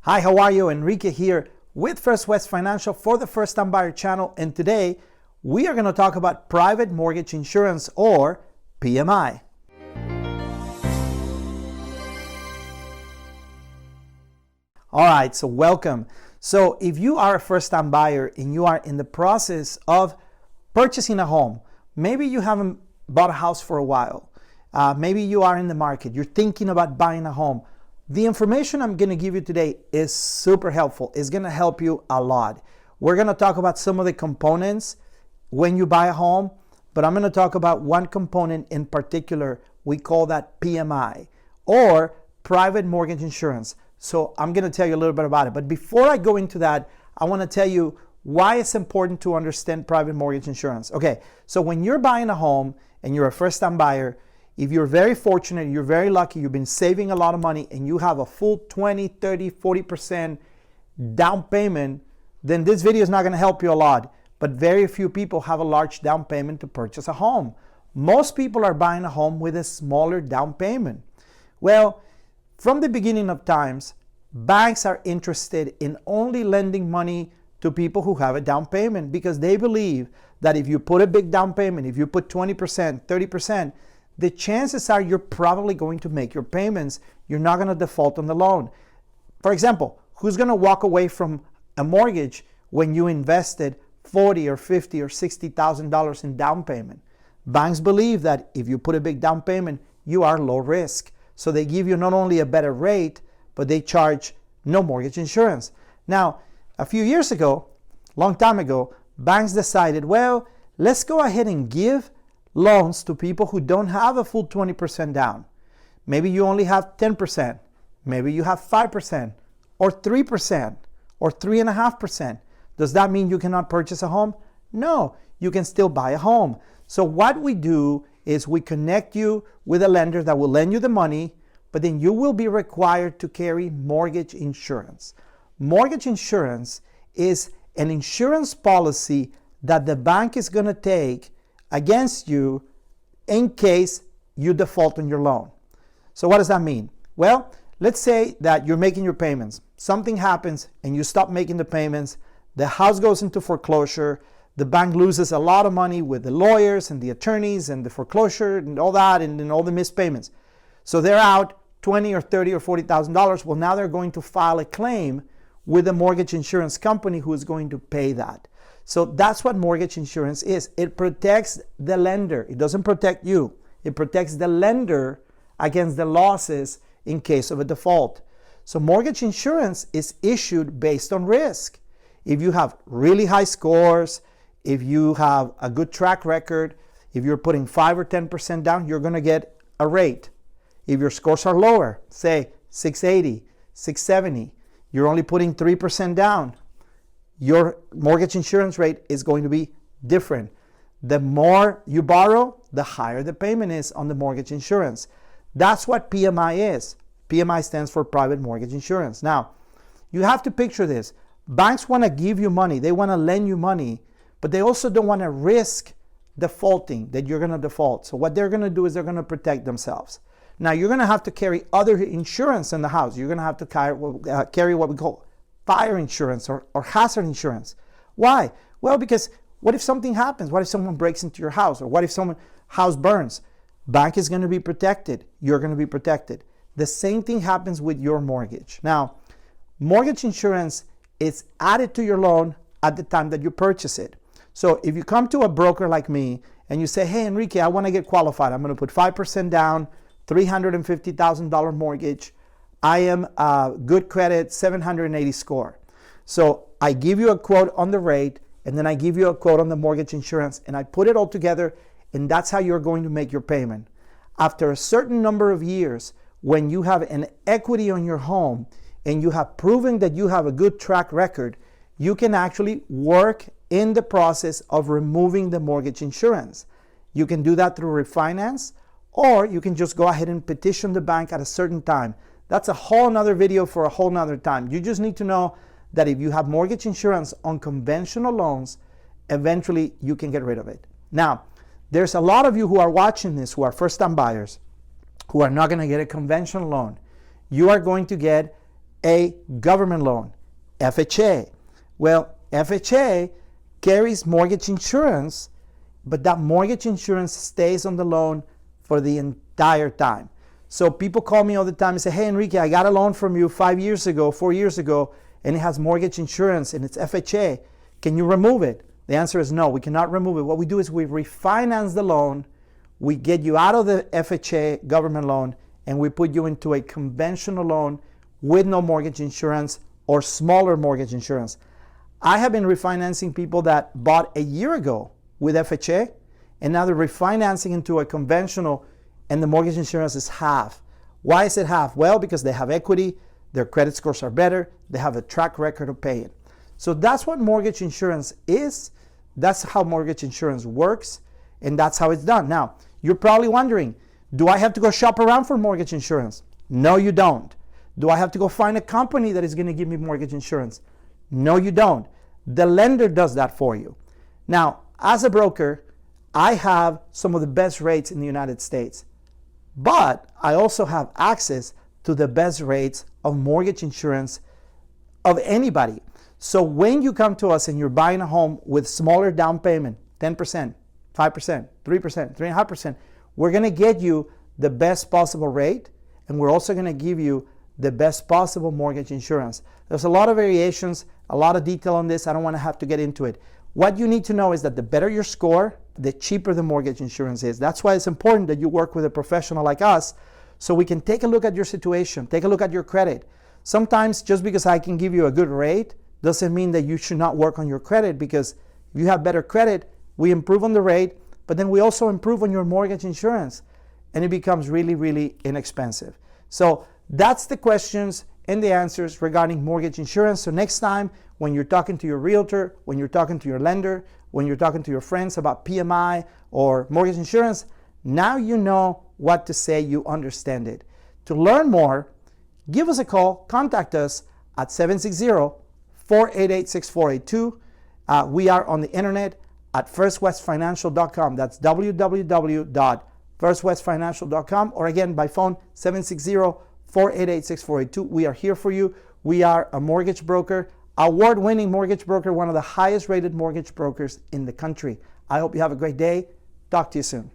Hi, how are you? Enrique here with First West Financial for the First Time Buyer channel, and today we are going to talk about private mortgage insurance, or PMI. All right, so welcome. So if you are a first-time buyer and you are in the process of purchasing a home, maybe you haven't bought a house for a while, maybe you are in the market, you're thinking about buying a home, the information I'm going to give you today is super helpful. It's going to help you a lot. We're going to talk about some of the components when you buy a home, but I'm going to talk about one component in particular. We call that PMI, or private mortgage insurance. So I'm going to tell you a little bit about it. But before I go into that, I want to tell you why it's important to understand private mortgage insurance. Okay, so when you're buying a home and you're a first-time buyer, if you're very fortunate, you're very lucky, you've been saving a lot of money and you have a full 20, 30, 40% down payment, then this video is not going to help you a lot. But very few people have a large down payment to purchase a home. Most people are buying a home with a smaller down payment. Well, from the beginning of times, banks are interested in only lending money to people who have a down payment, because they believe that if you put a big down payment, if you put 20%, 30%, the chances are you're probably going to make your payments. You're not going to default on the loan. For example, who's going to walk away from a mortgage when you invested $40 or $50 or $60,000 in down payment? Banks believe that if you put a big down payment, you are low risk. So they give you not only a better rate, but they charge no mortgage insurance. Now, a few years ago, long time ago, banks decided, well, let's go ahead and give loans to people who don't have a full 20% down. Maybe you only have 10%, maybe you have 5% or 3% or 3.5%. Does that mean you cannot purchase a home? No, you can still buy a home. So what we do is we connect you with a lender that will lend you the money, but then you will be required to carry mortgage insurance. Mortgage insurance is an insurance policy that the bank is going to take against you in case you default on your loan. So what does that mean? Well, let's say that you're making your payments. Something happens and you stop making the payments. The house goes into foreclosure. The bank loses a lot of money with the lawyers and the attorneys and the foreclosure and all that, and then all the missed payments. So they're out $20 or $30 or $40,000. Well, now they're going to file a claim with a mortgage insurance company who is going to pay that. So that's what mortgage insurance is. It protects the lender. It doesn't protect you. It protects the lender against the losses in case of a default. So mortgage insurance is issued based on risk. If you have really high scores, if you have a good track record, if you're putting 5 or 10% down, you're going to get a rate. If your scores are lower, say 680, 670, you're only putting 3% down, your mortgage insurance rate is going to be different. The more you borrow, the higher the payment is on the mortgage insurance. That's what PMI is. PMI stands for private mortgage insurance. Now, you have to picture this. Banks want to give you money. They want to lend you money, but they also don't want to risk defaulting, that you're going to default. So what they're going to do is they're going to protect themselves. Now, you're going to have to carry other insurance in the house. You're going to have to carry what we call fire insurance or hazard insurance. Why? Well, because what if something happens? What if someone breaks into your house? Or what if someone's house burns? Bank is going to be protected. You're going to be protected. The same thing happens with your mortgage. Now, mortgage insurance is added to your loan at the time that you purchase it. So if you come to a broker like me and you say, hey, Enrique, I want to get qualified. I'm going to put 5% down, $350,000 mortgage. I am good credit, 780 score. So I give you a quote on the rate, and then I give you a quote on the mortgage insurance, and I put it all together, and that's how you're going to make your payment. After a certain number of years, when you have an equity on your home and you have proven that you have a good track record, you can actually work in the process of removing the mortgage insurance. You can do that through refinance, or you can just go ahead and petition the bank at a certain time. That's a whole nother video for a whole nother time. You just need to know that if you have mortgage insurance on conventional loans, eventually you can get rid of it. Now, there's a lot of you who are watching this who are first-time buyers who are not going to get a conventional loan. You are going to get a government loan, FHA. Well, FHA carries mortgage insurance, but that mortgage insurance stays on the loan for the entire time. So people call me all the time and say, hey, Enrique, I got a loan from you 5 years ago, 4 years ago, and it has mortgage insurance and it's FHA. Can you remove it? The answer is no, we cannot remove it. What we do is we refinance the loan, we get you out of the FHA government loan, and we put you into a conventional loan with no mortgage insurance or smaller mortgage insurance. I have been refinancing people that bought a year ago with FHA, and now they're refinancing into a conventional, and the mortgage insurance is half. Why is it half? Well, because they have equity, their credit scores are better, they have a track record of paying. So that's what mortgage insurance is. That's how mortgage insurance works, and that's how it's done. Now, you're probably wondering, do I have to go shop around for mortgage insurance? No, you don't. Do I have to go find a company that is going to give me mortgage insurance? No, you don't. The lender does that for you. Now, as a broker, I have some of the best rates in the United States, but I also have access to the best rates of mortgage insurance of anybody. So when you come to us and you're buying a home with smaller down payment, 10%, 5%, 3%, 3.5%, we're going to get you the best possible rate, and we're also going to give you the best possible mortgage insurance. There's a lot of variations, a lot of detail on this. I don't want to have to get into it. What you need to know is that the better your score, the cheaper the mortgage insurance is. That's why it's important that you work with a professional like us so we can take a look at your situation, take a look at your credit. Sometimes just because I can give you a good rate doesn't mean that you should not work on your credit, because if you have better credit, we improve on the rate, but then we also improve on your mortgage insurance, and it becomes really, really inexpensive. So that's the questions and the answers regarding mortgage insurance. So next time when you're talking to your realtor, when you're talking to your lender, when you're talking to your friends about PMI or mortgage insurance, now you know what to say, you understand it. To learn more, give us a call, contact us at 760-488-6482. We are on the internet at firstwestfinancial.com. That's www.firstwestfinancial.com, or again by phone 760-488-6482. We are here for you. We are a mortgage broker, award-winning mortgage broker, one of the highest rated mortgage brokers in the country. I hope you have a great day. Talk to you soon.